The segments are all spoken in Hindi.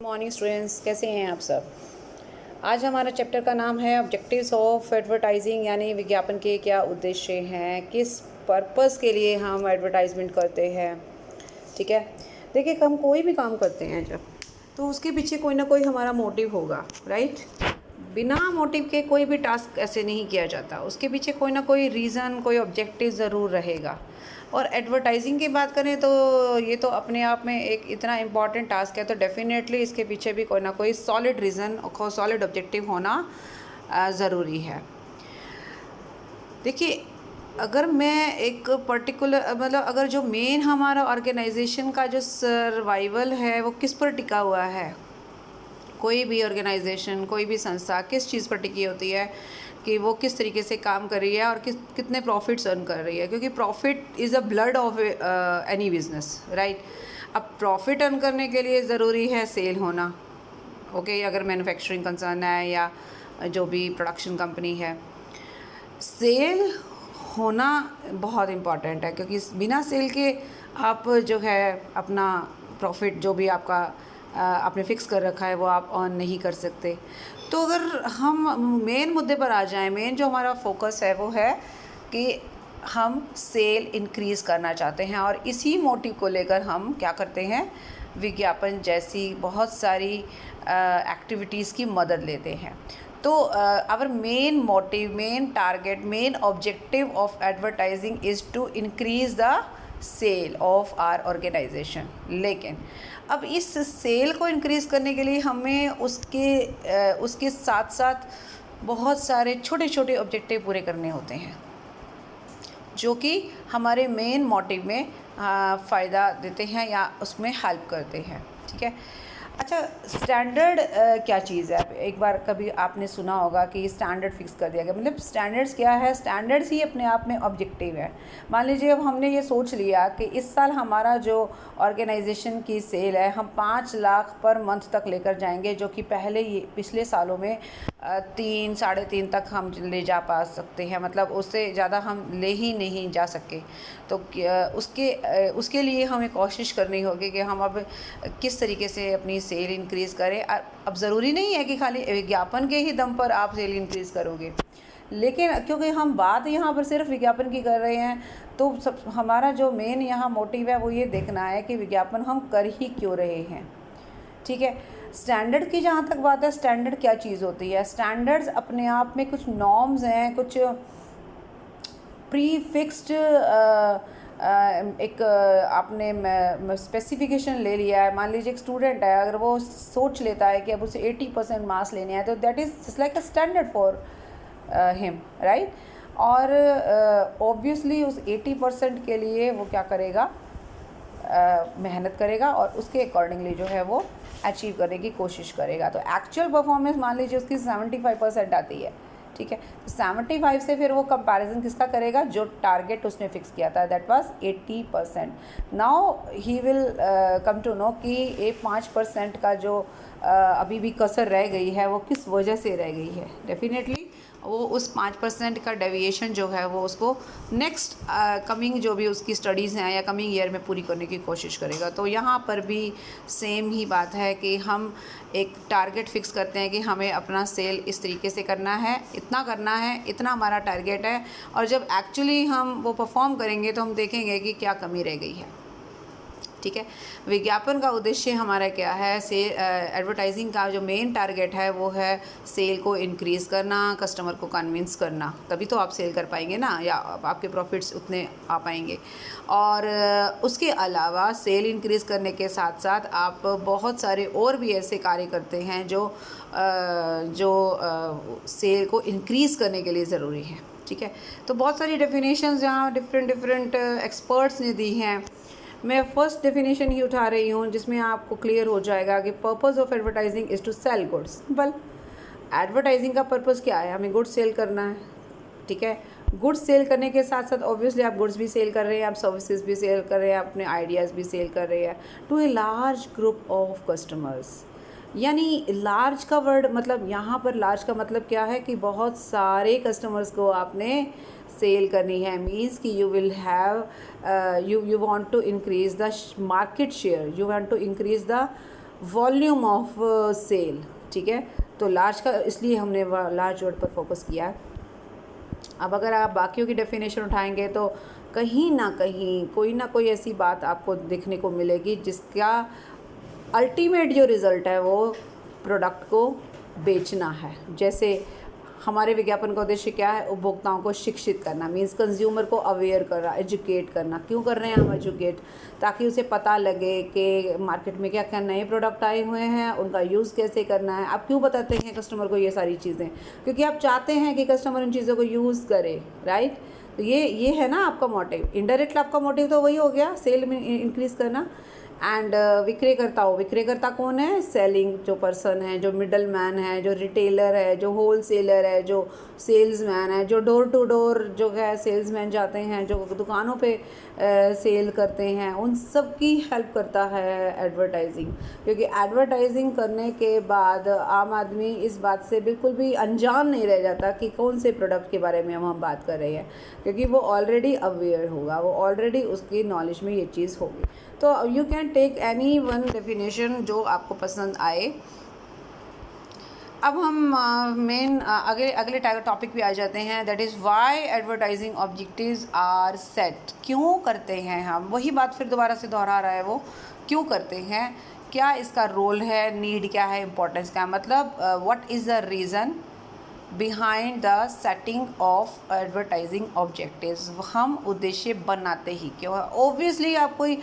मॉर्निंग स्टूडेंट्स, कैसे हैं आप सब। आज हमारा चैप्टर का नाम है ऑब्जेक्टिव्स ऑफ एडवर्टाइजिंग, यानी विज्ञापन के क्या उद्देश्य हैं, किस पर्पस के लिए हम एडवर्टाइजमेंट करते हैं। ठीक है, देखिए हम कोई भी काम करते हैं जब, तो उसके पीछे कोई ना कोई हमारा मोटिव होगा, राइट। बिना मोटिव के कोई भी टास्क ऐसे नहीं किया जाता, उसके पीछे कोई ना कोई रीज़न, कोई ऑब्जेक्टिव ज़रूर रहेगा। और एडवर्टाइजिंग की बात करें तो ये तो अपने आप में एक इतना इम्पॉर्टेंट टास्क है, तो डेफिनेटली इसके पीछे भी कोई ना कोई सॉलिड रीज़न और सॉलिड ऑब्जेक्टिव होना ज़रूरी है। देखिए, अगर मैं एक पर्टिकुलर मतलब अगर जो मेन हमारा ऑर्गेनाइजेशन का जो सर्वाइवल है वो किस पर टिका हुआ है, कोई भी ऑर्गेनाइजेशन, कोई भी संस्था किस चीज़ पर टिकी होती है कि वो किस तरीके से काम कर रही है और कितने प्रॉफिट्स अर्न कर रही है, क्योंकि profit is a blood of any business, right. अब प्रॉफिट अर्न करने के लिए ज़रूरी है सेल होना, ओके। अगर मैन्युफैक्चरिंग कंसर्न है या जो भी प्रोडक्शन कंपनी है, सेल होना बहुत इम्पॉर्टेंट है, क्योंकि बिना सेल के आप जो है अपना प्रॉफिट जो भी आपका आपने फिक्स कर रखा है वो आप अर्न नहीं कर सकते। तो अगर हम मेन मुद्दे पर आ जाएं, मेन जो हमारा फोकस है वो है कि हम सेल इंक्रीज़ करना चाहते हैं, और इसी मोटिव को लेकर हम क्या करते हैं, विज्ञापन जैसी बहुत सारी एक्टिविटीज़ की मदद लेते हैं। तो our main motive, main target, main objective of advertising is to increase the sale of our organisation. लेकिन अब इस सेल को इंक्रीज़ करने के लिए हमें उसके साथ साथ बहुत सारे छोटे छोटे ऑब्जेक्टिव पूरे करने होते हैं, जो कि हमारे मेन मोटिव में फ़ायदा देते हैं या उसमें हेल्प करते हैं। ठीक है, अच्छा, स्टैंडर्ड क्या चीज़ है। एक बार कभी आपने सुना होगा कि स्टैंडर्ड फिक्स कर दिया गया, मतलब स्टैंडर्ड्स क्या है, स्टैंडर्ड्स ही अपने आप में ऑब्जेक्टिव है। मान लीजिए अब हमने ये सोच लिया कि इस साल हमारा जो ऑर्गेनाइजेशन की सेल है हम 5 लाख पर मंथ तक लेकर जाएंगे, जो कि पिछले सालों में 3-3.5 तक हम ले जा पा सकते हैं, मतलब उससे ज़्यादा हम ले ही नहीं जा सके। तो उसके लिए हमें कोशिश करनी होगी कि हम अब किस तरीके से अपनी सेल इंक्रीज़ करें। अब ज़रूरी नहीं है कि खाली विज्ञापन के ही दम पर आप सेल इंक्रीज़ करोगे, लेकिन क्योंकि हम बात यहाँ पर सिर्फ विज्ञापन की कर रहे हैं, तो हमारा जो मेन यहाँ मोटिव है वो ये देखना है कि विज्ञापन हम कर ही क्यों रहे हैं। ठीक है, स्टैंडर्ड की जहाँ तक बात है, स्टैंडर्ड क्या चीज़ होती है। स्टैंडर्ड्स अपने आप में कुछ नॉर्म्स हैं, कुछ प्री फिक्स्ड एक आपने स्पेसिफिकेशन ले लिया है। मान लीजिए एक स्टूडेंट है, अगर वो सोच लेता है कि अब उसे 80% मार्क्स लेने हैं, तो that is just like a standard for him, right. और ऑब्वियसली उस 80% के लिए वो क्या करेगा, मेहनत करेगा और उसके अकॉर्डिंगली जो है वो अचीव करने की कोशिश करेगा। तो एक्चुअल परफॉर्मेंस मान लीजिए उसकी 75% आती है, ठीक है, तो 75 से फिर वो कंपैरिजन किसका करेगा, जो टारगेट उसने फिक्स किया था, that was 80%। Now he will come to know कि ये 5% का जो अभी भी कसर रह गई है वो किस वजह से रह गई है। डेफिनेटली वो उस 5% का डेविएशन जो है वो उसको नेक्स्ट कमिंग जो भी उसकी स्टडीज़ हैं या कमिंग ईयर में पूरी करने की कोशिश करेगा। तो यहाँ पर भी सेम ही बात है कि हम एक टारगेट फिक्स करते हैं कि हमें अपना सेल इस तरीके से करना है, इतना हमारा टारगेट है, और जब एक्चुअली हम वो परफॉर्म करेंगे तो हम देखेंगे कि क्या कमी रह गई है। ठीक है, विज्ञापन का उद्देश्य हमारा क्या है, एडवर्टाइजिंग का जो मेन टारगेट है वो है सेल को इंक्रीज़ करना, कस्टमर को कन्विंस करना, तभी तो आप सेल कर पाएंगे ना, या आपके प्रॉफिट्स उतने आ पाएंगे। और उसके अलावा सेल इंक्रीज़ करने के साथ साथ आप बहुत सारे और भी ऐसे कार्य करते हैं जो सेल को इंक्रीज़ करने के लिए ज़रूरी है। ठीक है, तो बहुत सारी डेफिनेशंस यहाँ डिफरेंट एक्सपर्ट्स ने दी हैं। मैं फर्स्ट डेफिनेशन ही उठा रही हूँ जिसमें आपको क्लियर हो जाएगा कि purpose of advertising is to sell goods. Simple, advertising का पर्पस क्या है, हमें गुड्स सेल करना है। ठीक है, गुड्स सेल करने के साथ साथ ऑब्वियसली आप गुड्स भी सेल कर रहे हैं, आप सर्विसेज भी सेल कर रहे हैं, अपने आइडियाज़ भी सेल कर रहे हैं to a large group of customers. यानी लार्ज का वर्ड मतलब यहाँ पर लार्ज का मतलब क्या है कि बहुत सारे कस्टमर्स को आपने सेल करनी है। मीन्स कि you will have you want to increase the market share, you want to increase the volume of sale, ठीक है। तो लार्ज का इसलिए हमने लार्ज वर्ड पर फोकस किया है। अब अगर आप बाकियों की डेफिनेशन उठाएंगे तो कहीं ना कहीं कोई ना कोई ऐसी बात आपको देखने को मिलेगी जिसका अल्टीमेट जो रिज़ल्ट है वो प्रोडक्ट को बेचना है। जैसे हमारे विज्ञापन का उद्देश्य क्या है? उपभोक्ताओं को शिक्षित करना, मीन्स कंज्यूमर को अवेयर करना, एजुकेट करना। क्यों कर रहे हैं हम एजुकेट? ताकि उसे पता लगे कि मार्केट में क्या क्या नए प्रोडक्ट आए हुए हैं, उनका यूज़ कैसे करना है। आप क्यों बताते हैं कस्टमर को ये सारी चीज़ें? क्योंकि आप चाहते हैं कि कस्टमर उन चीज़ों को यूज़ करे, राइट। तो ये है ना आपका मोटिव। इनडायरेक्ट आपका मोटिव तो वही हो गया, सेल में इंक्रीज़ करना। एंड विक्रेता कौन है? सेलिंग जो पर्सन है, जो मिडल मैन है, जो रिटेलर है, जो होल सेलर है, जो सेल्समैन है, जो डोर टू डोर जो है सेल्समैन जाते हैं, जो दुकानों पे सेल करते हैं, उन सब की हेल्प करता है एडवर्टाइजिंग। क्योंकि एडवर्टाइजिंग करने के बाद आम आदमी इस बात से बिल्कुल भी अनजान नहीं रह जाता कि कौन से प्रोडक्ट के बारे में हम बात कर रहे हैं, क्योंकि वो ऑलरेडी अवेयर होगा, वो ऑलरेडी उसकी नॉलेज में ये चीज़ होगी। तो you can take any one definition जो आपको पसंद आए। अब हम मेन अगले टॉपिक पे आ जाते हैं, that is why advertising objectives are set. क्यों करते हैं हम? वही बात फिर दोबारा से दोहरा रहा है, वो क्यों करते हैं, क्या इसका रोल है, नीड क्या है, इम्पोर्टेंस क्या है, मतलब what is the reason behind the setting of advertising objectives. हम उद्देश्य बनाते ही क्यों है? ऑब्वियसली आप कोई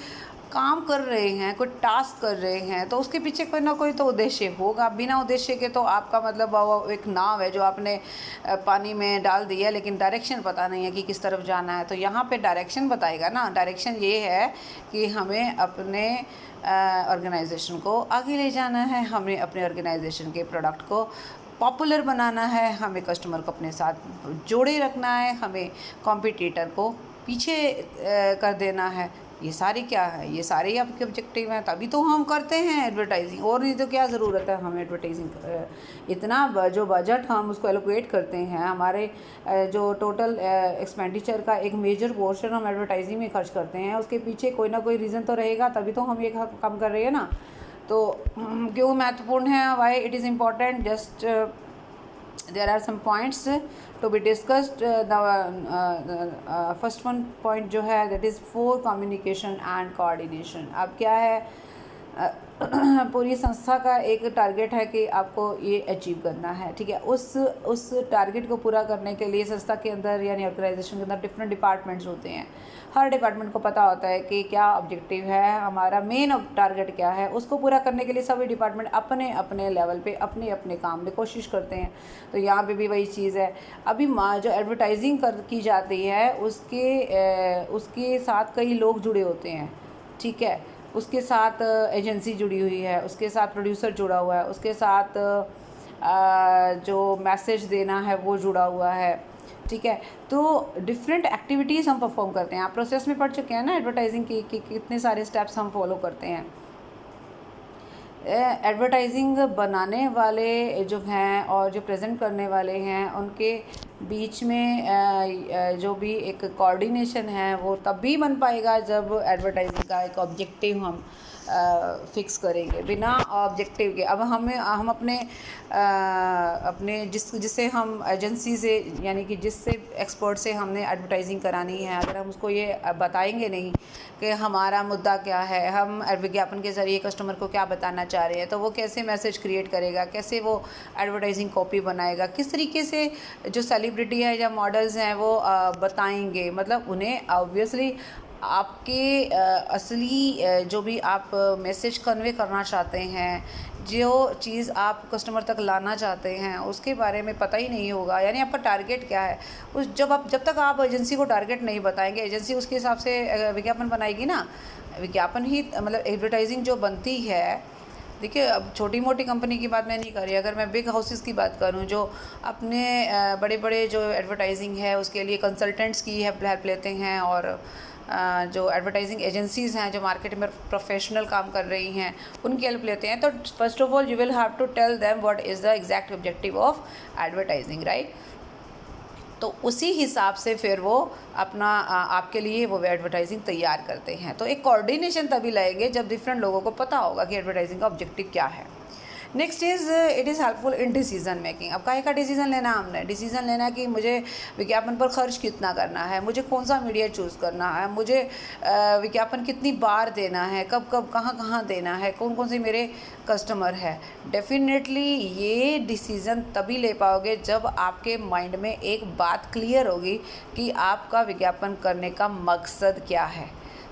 काम कर रहे हैं, कोई टास्क कर रहे हैं, तो उसके पीछे कोई ना कोई तो उद्देश्य होगा। बिना उद्देश्य के तो आपका मतलब वो एक नाव है जो आपने पानी में डाल दिया, लेकिन डायरेक्शन पता नहीं है कि किस तरफ जाना है। तो यहाँ पे डायरेक्शन बताएगा ना। डायरेक्शन ये है कि हमें अपने ऑर्गेनाइजेशन को आगे ले जाना है, हमें अपने ऑर्गेनाइजेशन के प्रोडक्ट को पॉपुलर बनाना है, हमें कस्टमर को अपने साथ जोड़े रखना है, हमें कॉम्पिटिटर को पीछे कर देना है। ये सारी क्या है? ये सारे ही आपके ऑब्जेक्टिव हैं, तभी तो हम करते हैं एडवर्टाइजिंग। और नहीं तो क्या ज़रूरत है हमें एडवर्टाइजिंग? इतना जो बजट हम उसको एलोकेट करते हैं, हमारे जो टोटल एक्सपेंडिचर का एक मेजर पोर्शन हम एडवर्टाइजिंग में खर्च करते हैं, उसके पीछे कोई ना कोई रीज़न तो रहेगा, तभी तो हम ये काम कर रहे हैं ना। तो क्यों महत्वपूर्ण है, why it is important, just there are some points to be discussed. The first one point जो है that is for communication and coordination. अब क्या है, पूरी संस्था का एक टारगेट है कि आपको ये अचीव करना है, ठीक है। उस टारगेट को पूरा करने के लिए संस्था के अंदर यानी ऑर्गेनाइजेशन के अंदर डिफरेंट डिपार्टमेंट्स होते हैं। हर डिपार्टमेंट को पता होता है कि क्या ऑब्जेक्टिव है, हमारा मेन टारगेट क्या है। उसको पूरा करने के लिए सभी डिपार्टमेंट अपने अपने लेवल पे अपने अपने काम में कोशिश करते हैं। तो यहाँ पे भी वही चीज़ है। अभी जो एडवर्टाइजिंग की जाती है उसके साथ कई लोग जुड़े होते हैं, ठीक है। उसके साथ एजेंसी जुड़ी हुई है, उसके साथ प्रोड्यूसर जुड़ा हुआ है, उसके साथ जो मैसेज देना है वो जुड़ा हुआ है, ठीक है। तो डिफरेंट एक्टिविटीज़ हम परफॉर्म करते हैं। आप प्रोसेस में पढ़ चुके हैं ना एडवर्टाइजिंग की कितने सारे स्टेप्स हम फॉलो करते हैं। एडवर्टाइजिंग बनाने वाले जो हैं और जो प्रेजेंट करने वाले हैं उनके बीच में जो भी एक कोऑर्डिनेशन है वो तब भी बन पाएगा जब एडवर्टाइजिंग का एक ऑब्जेक्टिव हम फिक्स करेंगे। बिना ऑब्जेक्टिव के अब हम अपने जिससे हम एजेंसी से यानी कि जिससे एक्सपर्ट से हमने एडवर्टाइजिंग करानी है, अगर हम उसको ये बताएंगे नहीं कि हमारा मुद्दा क्या है, हम विज्ञापन के ज़रिए कस्टमर को क्या बताना चाह रहे हैं, तो वो कैसे मैसेज क्रिएट करेगा, कैसे वो एडवर्टाइजिंग कॉपी बनाएगा, किस तरीके से जो सेलिब्रिटी है या मॉडल्स हैं वो बताएंगे। मतलब उन्हें ऑब्वियसली आपके असली जो भी आप मैसेज कन्वे करना चाहते हैं, जो चीज़ आप कस्टमर तक लाना चाहते हैं उसके बारे में पता ही नहीं होगा। यानी आपका टारगेट क्या है, जब तक आप एजेंसी को टारगेट नहीं बताएंगे, एजेंसी उसके हिसाब से विज्ञापन बनाएगी ना। विज्ञापन ही मतलब एडवर्टाइजिंग जो बनती है, देखिए अब छोटी मोटी कंपनी की बात मैं नहीं कर रही, अगर मैं बिग हाउसेस की बात करूं जो अपने बड़े बड़े जो एडवर्टाइजिंग है उसके लिए कंसल्टेंट्स की हेल्प लेते हैं, और जो एडवर्टाइजिंग एजेंसीज़ हैं जो मार्केट में प्रोफेशनल काम कर रही हैं उनकी हेल्प लेते हैं। तो first of all you will have to tell them what is the exact objective of advertising, right. तो उसी हिसाब से फिर वो अपना आपके लिए वो एडवर्टाइजिंग तैयार करते हैं। तो एक कोऑर्डिनेशन तभी लाएंगे जब डिफरेंट लोगों को पता होगा कि एडवर्टाइजिंग का ऑब्जेक्टिव क्या है। Next is it is helpful in decision making. अब काहे का डिसीजन लेना, हमने डिसीजन लेना है कि मुझे विज्ञापन पर खर्च कितना करना है, मुझे कौन सा मीडिया चूज़ करना है, मुझे विज्ञापन कितनी बार देना है, कब कब कहाँ कहाँ देना है, कौन कौन से मेरे कस्टमर है। डेफिनेटली ये डिसीज़न तभी ले पाओगे जब आपके माइंड में एक बात क्लियर होगी कि आपका विज्ञापन करने का मकसद क्या है।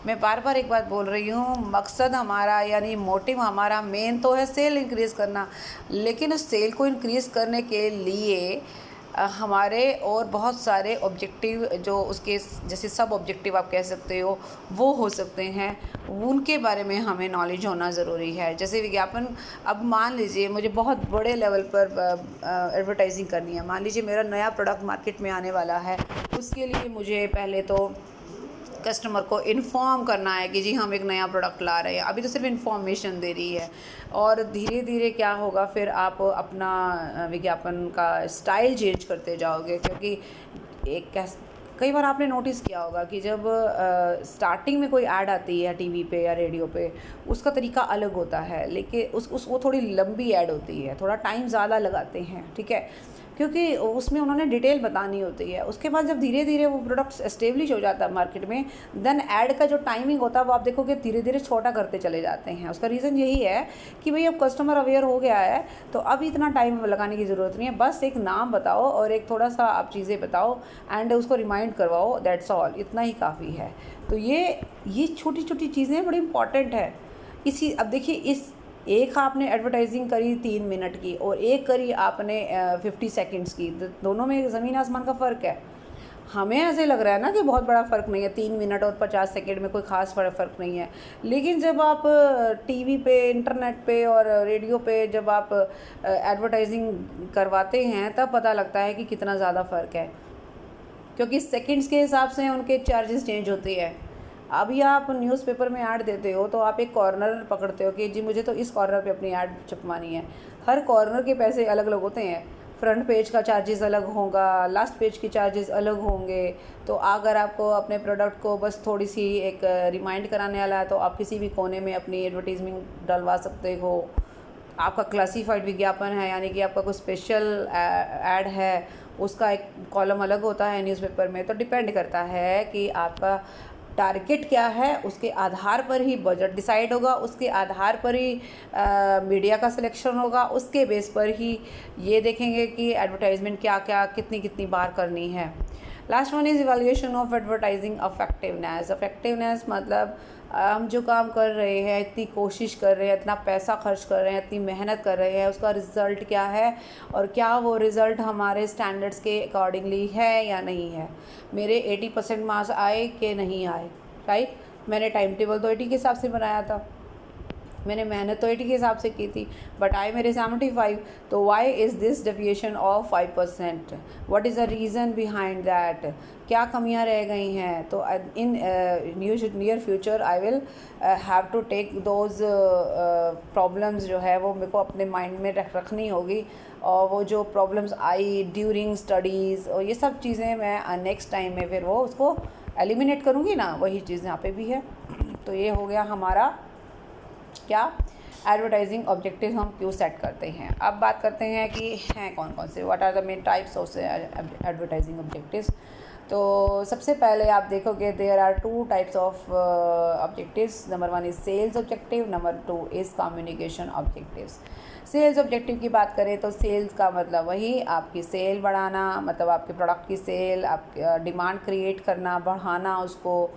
मैं बार बार एक बात बोल रही हूँ, मकसद हमारा यानी मोटिव हमारा मेन तो है सेल इंक्रीज़ करना, लेकिन उस सेल को इंक्रीज़ करने के लिए हमारे और बहुत सारे ऑब्जेक्टिव जो उसके जैसे सब ऑब्जेक्टिव आप कह सकते हो वो हो सकते हैं, उनके बारे में हमें नॉलेज होना ज़रूरी है। जैसे विज्ञापन, अब मान लीजिए मुझे बहुत बड़े लेवल पर एडवर्टाइजिंग करनी है, मान लीजिए मेरा नया प्रोडक्ट मार्केट में आने वाला है, उसके लिए मुझे पहले तो कस्टमर को इन्फॉर्म करना है कि जी हम एक नया प्रोडक्ट ला रहे हैं। अभी तो सिर्फ इन्फॉर्मेशन दे रही है, और धीरे धीरे क्या होगा फिर आप अपना विज्ञापन का स्टाइल चेंज करते जाओगे। क्योंकि कई बार आपने नोटिस किया होगा कि जब स्टार्टिंग में कोई ऐड आती है टीवी पे या रेडियो पे, उसका तरीका अलग होता है, लेकिन वो थोड़ी लंबी ऐड होती है, थोड़ा टाइम ज़्यादा लगाते हैं, ठीक है, क्योंकि उसमें उन्होंने डिटेल बतानी होती है। उसके बाद जब धीरे धीरे वो प्रोडक्ट्स एस्टेब्लिश हो जाता है मार्केट में, देन ऐड का जो टाइमिंग होता है वो आप देखोगे धीरे धीरे छोटा करते चले जाते हैं। उसका रीज़न यही है कि भाई अब कस्टमर अवेयर हो गया है, तो अब इतना टाइम लगाने की ज़रूरत नहीं है, बस एक नाम बताओ और एक थोड़ा सा आप चीज़ें बताओ एंड उसको रिमाइंड करवाओ, दैट्स ऑल, इतना ही काफ़ी है। तो ये छोटी छोटी चीज़ें बड़ी इंपॉर्टेंट है। अब देखिए, इस एक आपने एडवर्टाइजिंग करी 3 मिनट की और एक करी आपने 50 सेकंड्स की, दोनों में ज़मीन आसमान का फ़र्क है। हमें ऐसे लग रहा है ना कि बहुत बड़ा फ़र्क नहीं है, 3 मिनट और 50 सेकंड में कोई ख़ास फ़र्क नहीं है, लेकिन जब आप टीवी पे, इंटरनेट पे और रेडियो पे जब आप एडवर्टाइजिंग करवाते हैं तब पता लगता है कि कितना ज़्यादा फ़र्क है, क्योंकि सेकंड्स के हिसाब से उनके चार्जेस चेंज होते हैं। अभी आप न्यूज़पेपर में ऐड देते हो तो आप एक कॉर्नर पकड़ते हो कि जी मुझे तो इस कॉर्नर पे अपनी ऐड छपवानी है। हर कॉर्नर के पैसे अलग अलग होते हैं, फ्रंट पेज का चार्जेस अलग होगा, लास्ट पेज के चार्जेस अलग होंगे। तो अगर आपको अपने प्रोडक्ट को बस थोड़ी सी एक रिमाइंड कराने वाला है तो आप किसी भी कोने में अपनी एडवर्टीजमेंट डलवा सकते हो। आपका क्लासीफाइड विज्ञापन है, यानी कि आपका कोई स्पेशल ऐड है, उसका एक कॉलम अलग होता है न्यूज़पेपर में। तो डिपेंड करता है कि आपका टारगेट क्या है, उसके आधार पर ही बजट डिसाइड होगा, उसके आधार पर ही मीडिया का सिलेक्शन होगा, उसके बेस पर ही ये देखेंगे कि एडवर्टाइजमेंट क्या क्या कितनी कितनी बार करनी है। Last one is evaluation of advertising effectiveness. Effectiveness मतलब हम जो काम कर रहे हैं, इतनी कोशिश कर रहे हैं, इतना पैसा खर्च कर रहे हैं, इतनी मेहनत कर रहे हैं, उसका रिज़ल्ट क्या है और क्या वो रिज़ल्ट हमारे स्टैंडर्ड्स के अकॉर्डिंगली है या नहीं है। मेरे 80% मार्क्स आए कि नहीं आए, राइट। मैंने टाइम टेबल तो 80 के हिसाब से बनाया था, मैंने मेहनत तो 80 के हिसाब से की थी, बट आए मेरे 75। तो why is this deviation of 5%? What is the reason behind that? क्या कमियां रह गई हैं? तो in near future I will have to take those problems जो है वो मेरे को अपने माइंड में रखनी होगी, और वो जो प्रॉब्लम्स आई ड्यूरिंग स्टडीज़ और ये सब चीज़ें मैं नेक्स्ट टाइम में फिर वो उसको एलिमिनेट करूँगी ना, वही चीज़ यहाँ पे भी है। तो ये हो गया हमारा क्या एडवर्टाइजिंग ऑब्जेक्टिव हम क्यों सेट करते हैं। अब बात करते हैं कि हैं कौन कौन से, what are the main types of advertising objectives. तो सबसे पहले आप देखोगे there are 2 types of objectives. Number 1 is sales objective, number 2 is communication objectives. Sales objective की बात करें तो सेल्स का मतलब वही आपकी सेल बढ़ाना, मतलब आपके प्रोडक्ट की सेल, आप डिमांड क्रिएट करना, बढ़ाना, उसको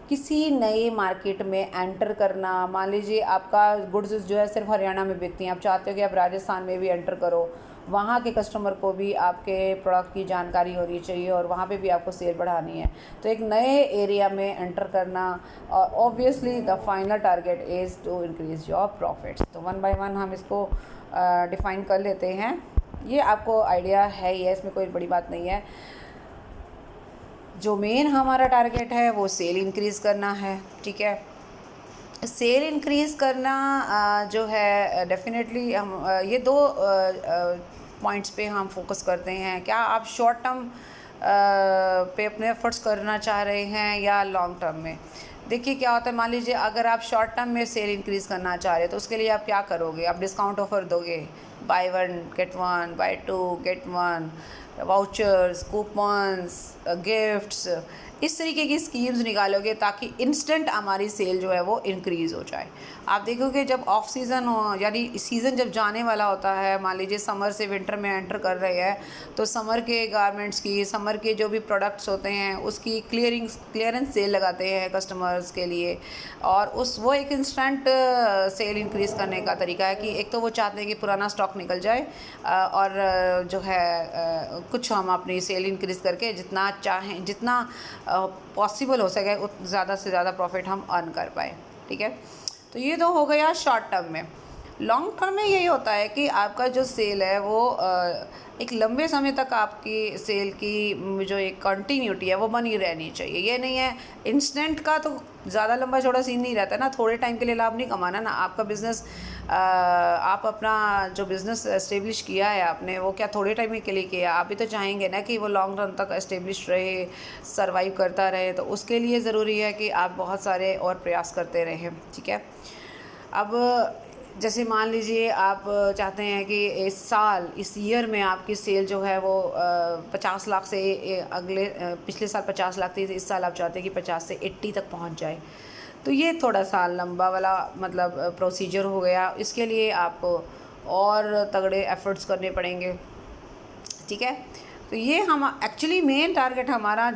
किसी नए मार्केट में एंटर करना। मान लीजिए आपका गुड्स जो है सिर्फ हरियाणा में बिकती हैं, आप चाहते हो कि आप राजस्थान में भी एंटर करो, वहाँ के कस्टमर को भी आपके प्रोडक्ट की जानकारी होनी चाहिए और वहाँ पे भी आपको सेल बढ़ानी है। तो एक नए एरिया में एंटर करना, और obviously the final target is to increase your profits. तो 1 बाय 1 हम इसको डिफ़ाइन कर लेते हैं। ये आपको आइडिया है ही है, इसमें कोई बड़ी बात नहीं है। जो मेन हमारा टारगेट है वो सेल इंक्रीज़ करना है, ठीक है। सेल इंक्रीज़ करना जो है डेफिनेटली हम ये 2 पॉइंट्स पे हम फोकस करते हैं। क्या आप शॉर्ट टर्म पे अपने एफर्ट्स करना चाह रहे हैं या लॉन्ग टर्म में। देखिए क्या होता है, मान लीजिए अगर आप शॉर्ट टर्म में सेल इंक्रीज़ करना चाह रहे हैं तो उसके लिए आप क्या करोगे, आप डिस्काउंट ऑफ़र दोगे, buy 1 get 1, buy 2 get 1, vouchers, coupons, gifts, इस तरीके की स्कीम्स निकालोगे ताकि इंस्टेंट हमारी सेल जो है वो इंक्रीज़ हो जाए। आप देखोगे जब ऑफ सीज़न हो, यानी सीज़न जब जाने वाला होता है, मान लीजिए समर से विंटर में एंटर कर रहे हैं, तो समर के गारमेंट्स की, समर के जो भी प्रोडक्ट्स होते हैं उसकी क्लियरेंस सेल लगाते हैं कस्टमर्स के लिए। और वो एक इंस्टेंट सेल इंक्रीज़ करने का तरीका है कि एक तो वो चाहते हैं कि पुराना स्टॉक निकल जाए, और जो है कुछ हम अपनी सेल इंक्रीज़ करके जितना चाहें, जितना पॉसिबल हो सके ज़्यादा से ज़्यादा प्रॉफिट हम अर्न कर पाए। ठीक है, तो ये तो हो गया शॉर्ट टर्म में। लॉन्ग टर्म में यही होता है कि आपका जो सेल है वो एक लंबे समय तक आपकी सेल की जो एक कंटिन्यूटी है वो बनी रहनी चाहिए। ये नहीं है इंस्टेंट का, तो ज़्यादा लंबा चौड़ा सीन नहीं रहता ना, थोड़े टाइम के लिए लाभ नहीं कमाना ना। आपका बिज़नेस, आप अपना जो बिज़नेस एस्टेब्लिश किया है आपने, वो क्या थोड़े टाइम के लिए किया, आप भी तो चाहेंगे ना कि वो लॉन्ग रन तक एस्टेब्लिश रहे, सर्वाइव करता रहे। तो उसके लिए ज़रूरी है कि आप बहुत सारे और प्रयास करते रहें। ठीक है, अब जैसे मान लीजिए आप चाहते हैं कि इस ईयर में आपकी सेल जो है वो 50 लाख से पिछले साल 50 लाख थी, इस साल आप चाहते हैं कि 50 से 80 तक पहुंच जाए। तो ये थोड़ा सा लंबा वाला मतलब प्रोसीजर हो गया। इसके लिए आपको और तगड़े एफर्ट्स करने पड़ेंगे। ठीक है, तो ये हम एक्चुअली मेन टारगेट हमारा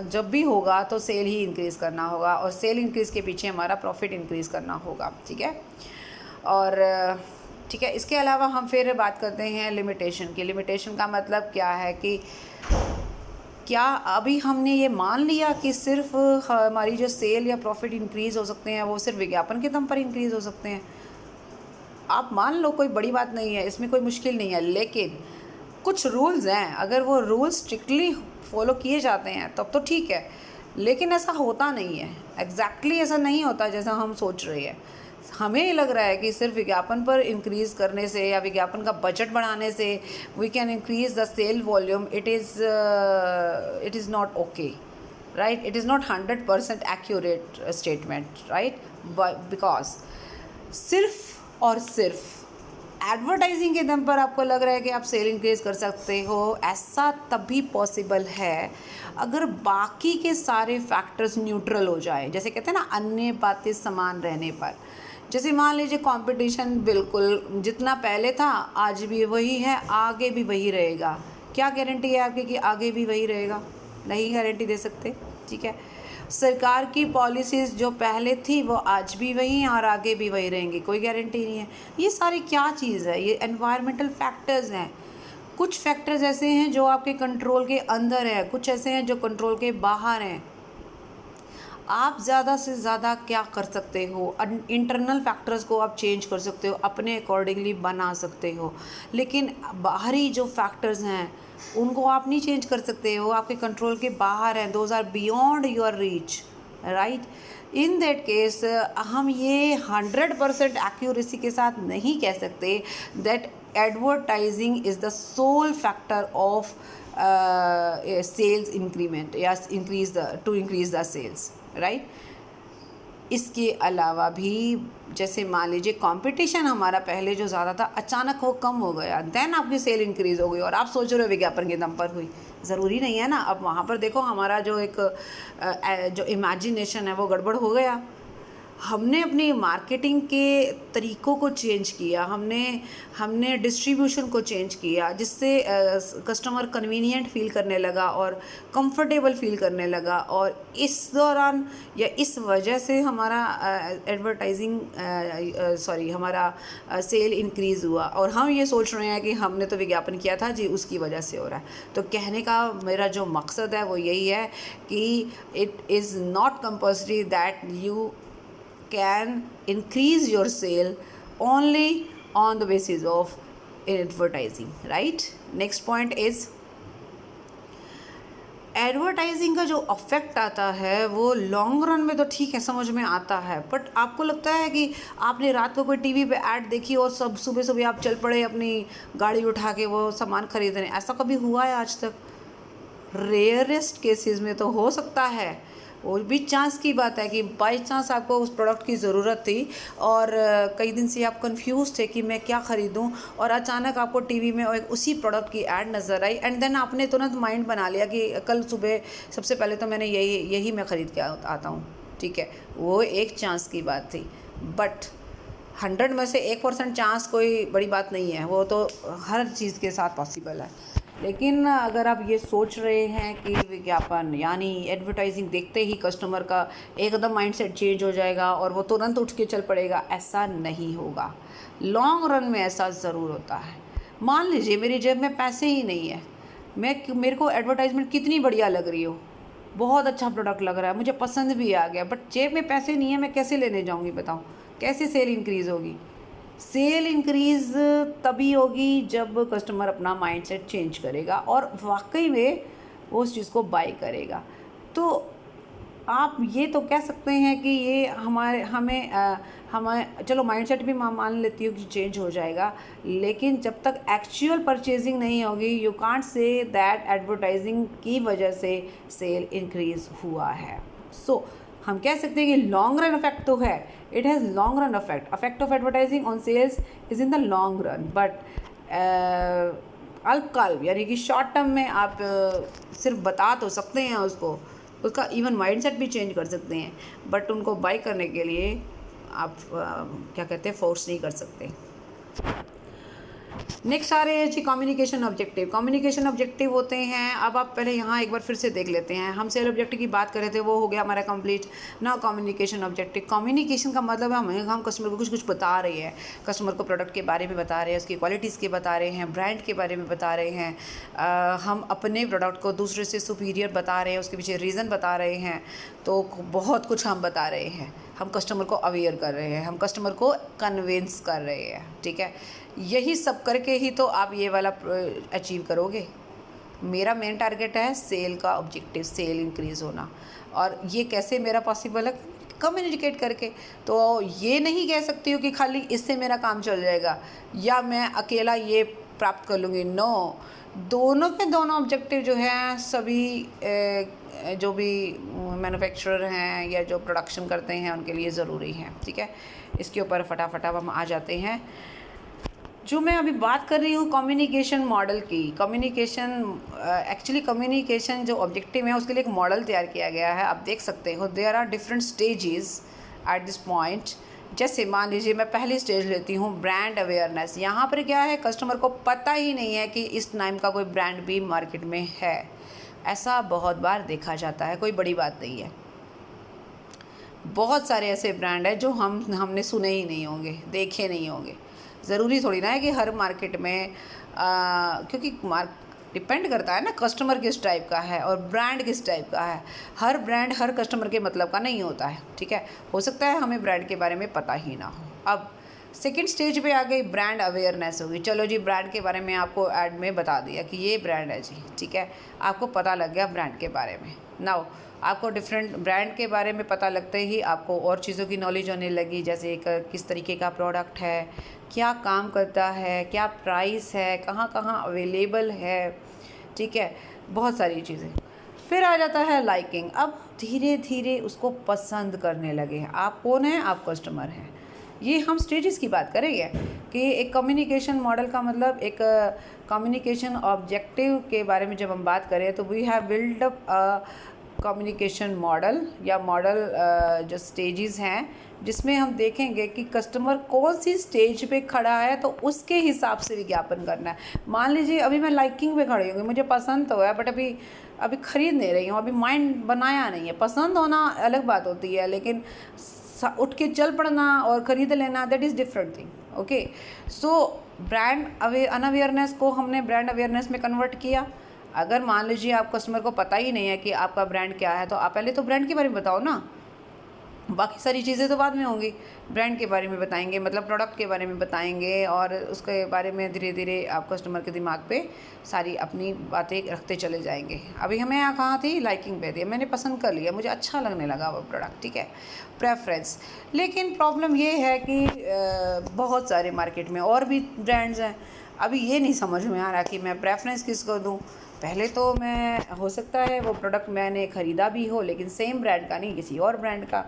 जब भी होगा तो सेल ही इंक्रीज़ करना होगा, और सेल इंक्रीज़ के पीछे हमारा प्रॉफिट इंक्रीज़ करना होगा। ठीक है, और ठीक है, इसके अलावा हम फिर बात करते हैं लिमिटेशन की। लिमिटेशन का मतलब क्या है कि क्या अभी हमने ये मान लिया कि सिर्फ हमारी जो सेल या प्रॉफिट इंक्रीज़ हो सकते हैं वो सिर्फ विज्ञापन के दम पर इंक्रीज़ हो सकते हैं। आप मान लो, कोई बड़ी बात नहीं है, इसमें कोई मुश्किल नहीं है, लेकिन कुछ रूल्स हैं, अगर वो रूल्स स्ट्रिक्टली फॉलो किए जाते हैं तब तो ठीक है, लेकिन ऐसा होता नहीं है। एग्जैक्टली ऐसा नहीं होता जैसा हम सोच रहे हैं। हमें ये लग रहा है कि सिर्फ विज्ञापन पर इंक्रीज़ करने से या विज्ञापन का बजट बढ़ाने से we can increase the sale volume. It is not okay, right? It is not 100% accurate statement, right? Because सिर्फ और सिर्फ एडवर्टाइजिंग के दम पर आपको लग रहा है कि आप सेल इंक्रीज़ कर सकते हो, ऐसा तभी पॉसिबल है अगर बाकी के सारे फैक्टर्स न्यूट्रल हो जाए। जैसे कहते हैं ना, अन्य बातें समान रहने पर। जैसे मान लीजिए कंपटीशन बिल्कुल जितना पहले था आज भी वही है, आगे भी वही रहेगा। क्या गारंटी है आपकी कि आगे भी वही रहेगा? नहीं गारंटी दे सकते। ठीक है, सरकार की पॉलिसीज़ जो पहले थी वो आज भी वही हैं और आगे भी वही रहेंगी, कोई गारंटी नहीं है। ये सारी क्या चीज़ है? ये एनवायरमेंटल फैक्टर्स हैं। कुछ फैक्टर्स ऐसे हैं जो आपके कंट्रोल के अंदर है, कुछ ऐसे हैं जो कंट्रोल के बाहर हैं। आप ज़्यादा से ज़्यादा क्या कर सकते हो? इंटरनल फैक्टर्स को आप चेंज कर सकते हो, अपने अकॉर्डिंगली बना सकते हो, लेकिन बाहरी जो फैक्टर्स हैं उनको आप नहीं चेंज कर सकते हो, आपके कंट्रोल के बाहर हैं। Those are beyond your reach, right? In that case हम ये 100% एक्यूरेसी के साथ नहीं कह सकते that advertising is the sole factor of sales increment या इंक्रीज द सेल्स, राइट? इसके अलावा भी जैसे मान लीजिए कंपटीशन हमारा पहले जो ज़्यादा था, अचानक वो कम हो गया, देन आपकी सेल इंक्रीज़ हो गई और आप सोच रहे हो विज्ञापन के दम पर हुई। ज़रूरी नहीं है ना। अब वहाँ पर देखो हमारा जो एक जो इमेजिनेशन है वो गड़बड़ हो गया। हमने अपनी मार्केटिंग के तरीक़ों को चेंज किया, हमने डिस्ट्रीब्यूशन को चेंज किया, जिससे कस्टमर कन्वीनियंट फील करने लगा और कंफर्टेबल फील करने लगा। और इस दौरान या इस वजह से हमारा हमारा सेल इंक्रीज़ हुआ और हम ये सोच रहे हैं कि हमने तो विज्ञापन किया था जी, उसकी वजह से हो रहा है। तो कहने का मेरा जो मकसद है वो यही है कि it is not compulsory that you can increase your sale only on the basis of advertising, right? Next point is advertising का जो अफेक्ट आता है वो लॉन्ग रन में तो ठीक है, समझ में आता है, बट आपको लगता है कि आपने रात को कोई टीवी पे ऐड देखी और सब सुबह सुबह आप चल पड़े अपनी गाड़ी उठा के वो सामान खरीदने, ऐसा कभी हुआ है आज तक? रेयरेस्ट केसेस में तो हो सकता है, वो भी चांस की बात है कि बाई चांस आपको उस प्रोडक्ट की ज़रूरत थी और कई दिन से आप कंफ्यूज थे कि मैं क्या ख़रीदूं, और अचानक आपको टीवी में एक उसी प्रोडक्ट की ऐड नज़र आई एंड देन आपने तुरंत माइंड बना लिया कि कल सुबह सबसे पहले तो मैंने यही मैं ख़रीद के आता हूँ। ठीक है, वो एक चांस की बात थी, बट 100 में से 1% चांस कोई बड़ी बात नहीं है, वो तो हर चीज़ के साथ पॉसिबल है। लेकिन अगर आप ये सोच रहे हैं कि विज्ञापन यानी एडवर्टाइजिंग देखते ही कस्टमर का एकदम माइंडसेट चेंज हो जाएगा और वो तुरंत उठ के चल पड़ेगा, ऐसा नहीं होगा। लॉन्ग रन में ऐसा ज़रूर होता है। मान लीजिए मेरी जेब में पैसे ही नहीं है, मेरे को एडवर्टाइजमेंट कितनी बढ़िया लग रही हो, बहुत अच्छा प्रोडक्ट लग रहा है, मुझे पसंद भी आ गया, बट जेब में पैसे नहीं है, मैं कैसे लेने जाऊँगी बताओ? कैसे सेल इंक्रीज़ होगी? सेल इंक्रीज़ तभी होगी जब कस्टमर अपना माइंडसेट चेंज करेगा और वाकई में वो उस चीज़ को बाय करेगा। तो आप ये तो कह सकते हैं कि ये हमें चलो माइंडसेट भी मान लेती हूँ कि चेंज हो जाएगा, लेकिन जब तक एक्चुअल परचेजिंग नहीं होगी you can't say that advertising की वजह से सेल इंक्रीज़ हुआ है। सो हम कह सकते हैं कि लॉन्ग रन इफेक्ट तो है, it has long run effect of advertising on sales is in the long run, but अल्पकाल यानी कि शॉर्ट टर्म में आप सिर्फ बता तो सकते हैं उसका इवन माइंडसेट भी चेंज कर सकते हैं, बट उनको बाय करने के लिए आप क्या कहते हैं फोर्स नहीं कर सकते। नेक्स्ट आ रहे हैं जी कम्युनिकेशन ऑब्जेक्टिव। कम्युनिकेशन ऑब्जेक्टिव होते हैं, अब आप पहले यहाँ एक बार फिर से देख लेते हैं। हम सेल ऑब्जेक्टिव की बात कर रहे थे, वो हो गया हमारा कंप्लीट। ना कम्युनिकेशन ऑब्जेक्टिव, कम्युनिकेशन का मतलब है हम कस्टमर को कुछ बता रहे हैं, कस्टमर को प्रोडक्ट के बारे में बता रहे हैं, उसकी क्वालिटीज़ के बता रहे हैं, ब्रांड के बारे में बता रहे हैं, हम अपने प्रोडक्ट को दूसरे से सुपीरियर बता रहे हैं, उसके पीछे रीज़न बता रहे हैं, तो बहुत कुछ हम बता रहे हैं। हम कस्टमर को अवेयर कर रहे हैं, हम कस्टमर को कन्विंस कर रहे हैं। ठीक है, यही सब करके ही तो आप ये वाला अचीव करोगे। मेरा मेन टारगेट है सेल का ऑब्जेक्टिव, सेल इंक्रीज़ होना, और ये कैसे मेरा पॉसिबल है? कम्युनिकेट करके। तो ये नहीं कह सकती हूँ कि खाली इससे मेरा काम चल जाएगा या मैं अकेला ये प्राप्त कर लूँगी। नो, दोनों के दोनों ऑब्जेक्टिव जो हैं सभी जो भी मैन्युफैक्चरर हैं या जो प्रोडक्शन करते हैं उनके लिए ज़रूरी हैं। ठीक है, इसके ऊपर फटाफट अब हम आ जाते हैं। जो मैं अभी बात कर रही हूँ कम्युनिकेशन मॉडल की, एक्चुअली कम्युनिकेशन जो ऑब्जेक्टिव है उसके लिए एक मॉडल तैयार किया गया है। आप देख सकते हो there are different stages at this point. जैसे मान लीजिए मैं पहली स्टेज लेती हूँ ब्रांड अवेयरनेस। यहाँ पर क्या है, कस्टमर को पता ही नहीं है कि इस टाइम का कोई ब्रांड भी मार्केट में है। ऐसा बहुत बार देखा जाता है, कोई बड़ी बात नहीं है। बहुत सारे ऐसे ब्रांड हैं जो हमने सुने ही नहीं होंगे, देखे नहीं होंगे। ज़रूरी थोड़ी ना है कि हर मार्केट में क्योंकि डिपेंड करता है ना कस्टमर किस टाइप का है और ब्रांड किस टाइप का है। हर ब्रांड हर कस्टमर के मतलब का नहीं होता है। ठीक है, हो सकता है हमें ब्रांड के बारे में पता ही ना हो। अब सेकंड स्टेज पे आ गई ब्रांड अवेयरनेस होगी। चलो जी, ब्रांड के बारे में आपको ऐड में बता दिया कि ये ब्रांड है जी। ठीक है, आपको पता लग गया ब्रांड के बारे में। नाउ आपको डिफरेंट ब्रांड के बारे में पता लगते ही आपको और चीज़ों की नॉलेज होने लगी, जैसे किस तरीके का प्रोडक्ट है, क्या काम करता है, क्या प्राइस है, कहाँ कहाँ अवेलेबल है। ठीक है, बहुत सारी चीज़ें। फिर आ जाता है लाइकिंग। अब धीरे धीरे उसको पसंद करने लगे। आप कौन हैं? आप कस्टमर हैं। ये हम स्टेजेस की बात करेंगे कि एक कम्युनिकेशन मॉडल का मतलब एक कम्युनिकेशन ऑब्जेक्टिव के बारे में जब हम बात करें तो we have build up communication model या मॉडल जो स्टेजेस हैं, जिसमें हम देखेंगे कि कस्टमर कौन सी स्टेज पे खड़ा है तो उसके हिसाब से विज्ञापन करना है। मान लीजिए अभी मैं लाइकिंग पे खड़ी हूँ, मुझे पसंद तो है बट अभी खरीद नहीं रही हूँ, अभी माइंड बनाया नहीं है। पसंद होना अलग बात होती है, लेकिन उठ के चल पड़ना और ख़रीद लेना that is different thing. Okay, so brand unawareness को हमने ब्रांड अवेयरनेस में कन्वर्ट किया। अगर मान लीजिए आप कस्टमर को पता ही नहीं है कि आपका ब्रांड क्या है, तो आप पहले तो ब्रांड के बारे में बताओ ना, बाकी सारी चीज़ें तो बाद में होंगी। ब्रांड के बारे में बताएंगे, मतलब प्रोडक्ट के बारे में बताएंगे, और उसके बारे में धीरे धीरे आप कस्टमर के दिमाग पे सारी अपनी बातें रखते चले जाएंगे। अभी हमें यहाँ कहाँ थी, लाइकिंग पे थी, मैंने पसंद कर लिया, मुझे अच्छा लगने लगा वो प्रोडक्ट। ठीक है, प्रेफरेंस। लेकिन प्रॉब्लम ये है कि बहुत सारे मार्केट में और भी ब्रांड्स हैं। अभी ये नहीं समझ में आ रहा कि मैं प्रेफरेंस किसको दूँ। पहले तो मैं, हो सकता है वो प्रोडक्ट मैंने ख़रीदा भी हो लेकिन सेम ब्रांड का नहीं, किसी और ब्रांड का।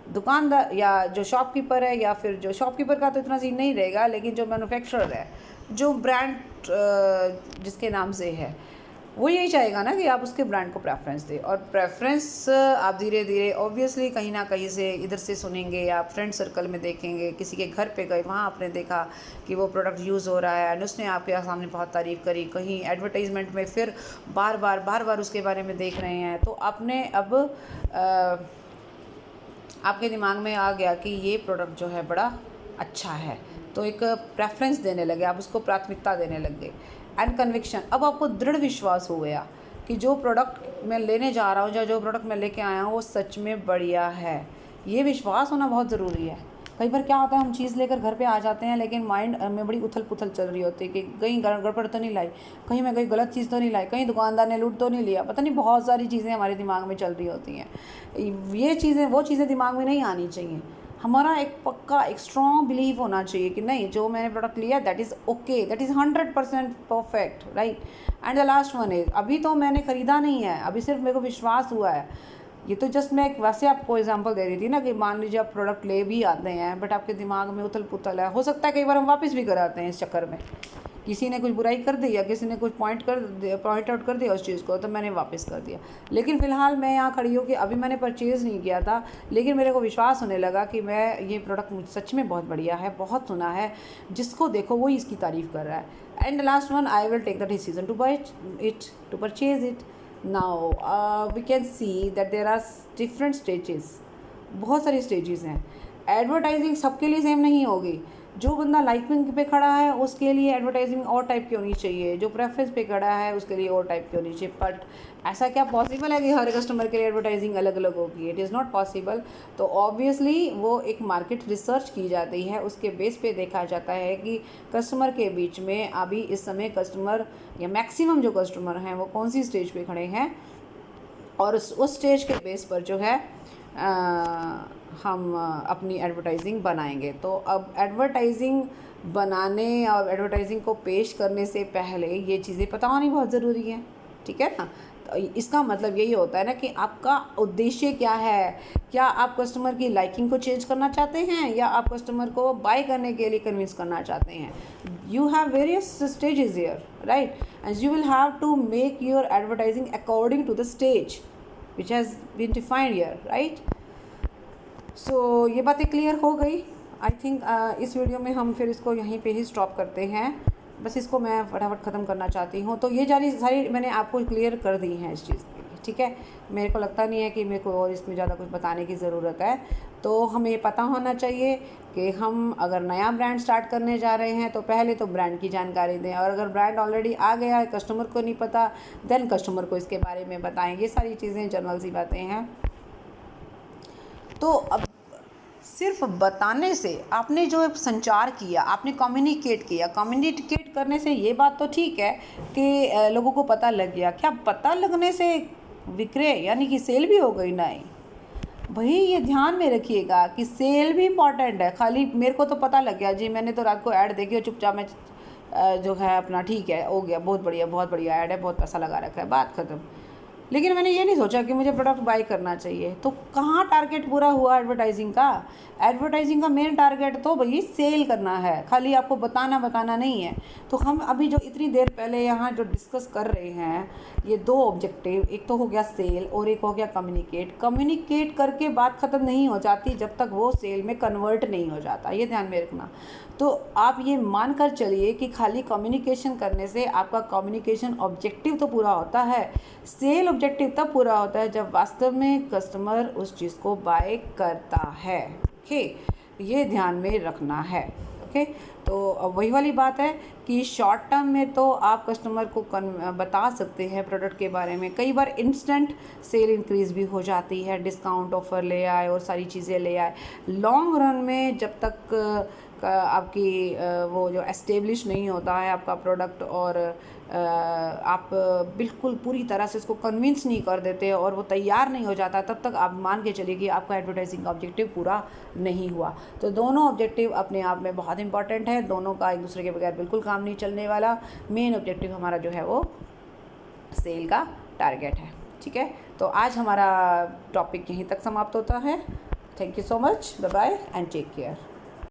दुकानदार या जो शॉपकीपर है, या फिर जो शॉपकीपर का तो इतना सीन नहीं रहेगा, लेकिन जो मैन्युफैक्चरर है, जो ब्रांड जिसके नाम से है, वो यही चाहेगा ना कि आप उसके ब्रांड को प्रेफरेंस दें। और प्रेफरेंस आप धीरे धीरे ऑब्वियसली कहीं ना कहीं से इधर से सुनेंगे, या फ्रेंड सर्कल में देखेंगे, किसी के घर पे गए, वहाँ आपने देखा कि वो प्रोडक्ट यूज़ हो रहा है एंड उसने आपके सामने बहुत तारीफ़ करी, कहीं एडवर्टाइजमेंट में फिर बार बार उसके बारे में देख रहे हैं, तो आपने अब आपके दिमाग में आ गया कि ये प्रोडक्ट जो है बड़ा अच्छा है, तो एक प्रेफरेंस देने लगे, आप उसको प्राथमिकता देने लग गए। एंड कन्विक्शन, अब आपको दृढ़ विश्वास हो गया कि जो प्रोडक्ट मैं लेने जा रहा हूँ या जो प्रोडक्ट मैं लेके आया हूँ वो सच में बढ़िया है। ये विश्वास होना बहुत ज़रूरी है। कई बार क्या होता है, हम चीज़ लेकर घर पे आ जाते हैं लेकिन माइंड में बड़ी उथल पुथल चल रही होती है कि कहीं गड़बड़ तो नहीं लाई, कहीं मैं कोई गलत चीज़ तो नहीं लाई, कहीं दुकानदार ने लूट तो नहीं लिया, पता नहीं बहुत सारी चीज़ें हमारे दिमाग में चल रही होती हैं। ये चीज़ें, वो चीज़ें दिमाग में नहीं आनी चाहिए। हमारा एक पक्का, एक स्ट्रॉन्ग बिलीव होना चाहिए कि नहीं, जो मैंने प्रोडक्ट लिया that is okay, that is 100% perfect, right. And the last one is, अभी तो मैंने ख़रीदा नहीं है, अभी सिर्फ मेरे को विश्वास हुआ है। ये तो जस्ट मैं एक वैसे आपको एग्जांपल दे रही थी ना कि मान लीजिए आप प्रोडक्ट ले भी आते हैं बट आपके दिमाग में उथल पुथल है, हो सकता है कई बार हम वापस भी कराते हैं इस चक्कर में, किसी ने कुछ बुराई कर दी या किसी ने कुछ पॉइंट आउट कर दिया उस चीज़ को, तो मैंने वापस कर दिया। लेकिन फ़िलहाल मैं यहाँ खड़ी हूँ कि अभी मैंने परचेज़ नहीं किया था, लेकिन मेरे को विश्वास होने लगा कि मैं ये प्रोडक्ट सच में बहुत बढ़िया है, बहुत सुना है, जिसको देखो वही इसकी तारीफ़ कर रहा है। And last one, I will take the decision to buy it, to purchase it. Now we can see that there are different stages, बहुत सारी स्टेजेस हैं। एडवर्टाइजिंग सबके लिए सेम नहीं होगी। जो बंदा लाइकिंग पे खड़ा है उसके लिए एडवर्टाइजिंग और टाइप की होनी चाहिए, जो प्रेफरेंस पे खड़ा है उसके लिए और टाइप की होनी चाहिए। बट ऐसा क्या पॉसिबल है कि हर कस्टमर के लिए एडवर्टाइजिंग अलग अलग होगी? It is not possible. तो ऑब्वियसली वो एक मार्केट रिसर्च की जाती है, उसके बेस पे देखा जाता है कि कस्टमर के बीच में अभी इस समय कस्टमर या मैक्सिमम जो कस्टमर हैं वो कौन सी स्टेज पे खड़े हैं, और उस स्टेज के बेस पर जो है हम अपनी एडवर्टाइजिंग बनाएंगे। तो अब एडवर्टाइजिंग बनाने और एडवर्टाइजिंग को पेश करने से पहले ये चीज़ें पता होनी बहुत ज़रूरी है, ठीक है ना। तो इसका मतलब यही होता है ना कि आपका उद्देश्य क्या है। क्या आप कस्टमर की लाइकिंग को चेंज करना चाहते हैं, या आप कस्टमर को बाय करने के लिए कन्विंस करना चाहते हैं? You have various stages here, right, and you will have to make your advertising according to the stage which has been defined here, right? So ये बातें क्लियर हो गई। आई थिंक इस वीडियो में हम फिर इसको यहीं पे ही स्टॉप करते हैं। बस इसको मैं फटाफट ख़त्म करना चाहती हूँ। तो ये सारी मैंने आपको क्लियर कर दी हैं इस चीज़ के लिए, ठीक है। मेरे को लगता नहीं है कि मेरे को और इसमें ज़्यादा कुछ बताने की ज़रूरत है। तो हमें ये पता होना चाहिए कि हम अगर नया ब्रांड स्टार्ट करने जा रहे हैं तो पहले तो ब्रांड की जानकारी दें, और अगर ब्रांड ऑलरेडी आ गया है, कस्टमर को नहीं पता, देन कस्टमर को इसके बारे में बताएं। ये सारी चीज़ें जनरल सी बातें हैं। तो अब सिर्फ बताने से, आपने जो संचार किया, आपने कम्युनिकेट किया, कम्युनिकेट करने से ये बात तो ठीक है कि लोगों को पता लग गया। क्या पता लगने से विक्रय यानी कि सेल भी हो गई? नहीं भाई, ये ध्यान में रखिएगा कि सेल भी इम्पॉर्टेंट है। खाली मेरे को तो पता लग गया जी, मैंने तो रात को ऐड देखी और चुपचाप मैं जो है अपना ठीक है हो गया, बहुत बढ़िया ऐड है, बहुत पैसा लगा रखा है, बात ख़त्म। लेकिन मैंने ये नहीं सोचा कि मुझे प्रोडक्ट बाय करना चाहिए। तो कहाँ टारगेट पूरा हुआ एडवर्टाइजिंग का? एडवर्टाइजिंग का मेन टारगेट तो भाई सेल करना है, खाली आपको बताना नहीं है। तो हम अभी जो इतनी देर पहले यहाँ जो डिस्कस कर रहे हैं, ये दो ऑब्जेक्टिव, एक तो हो गया सेल और एक हो गया कम्युनिकेट। कम्युनिकेट करके बात ख़त्म नहीं हो जाती जब तक वो सेल में कन्वर्ट नहीं हो जाता, ये ध्यान में रखना। तो आप ये मान कर चलिए कि खाली कम्युनिकेशन करने से आपका कम्युनिकेशन ऑब्जेक्टिव तो पूरा होता है, सेल ऑब्जेक्टिव तब पूरा होता है जब वास्तव में कस्टमर उस चीज़ को बाय करता है। ओके, ये ध्यान में रखना है। ओके, तो अब वही वाली बात है कि शॉर्ट टर्म में तो आप कस्टमर को बता सकते हैं प्रोडक्ट के बारे में। कई बार इंस्टेंट सेल इंक्रीज़ भी हो जाती है, डिस्काउंट ऑफ़र ले आए और सारी चीज़ें ले आए। लॉन्ग रन में जब तक आपकी वो जो एस्टेब्लिश नहीं होता है आपका प्रोडक्ट, और आप बिल्कुल पूरी तरह से उसको कन्विंस नहीं कर देते और वो तैयार नहीं हो जाता, तब तक आप मान के चलिए कि आपका एडवर्टाइजिंग का ऑब्जेक्टिव पूरा नहीं हुआ। तो दोनों ऑब्जेक्टिव अपने आप में बहुत इंपॉर्टेंट है, दोनों का एक दूसरे के बगैर बिल्कुल काम नहीं चलने वाला। मेन ऑब्जेक्टिव हमारा जो है वो सेल का टारगेट है। ठीक है, तो आज हमारा टॉपिक यहीं तक समाप्त होता है। Thank you so much, bye bye and take care.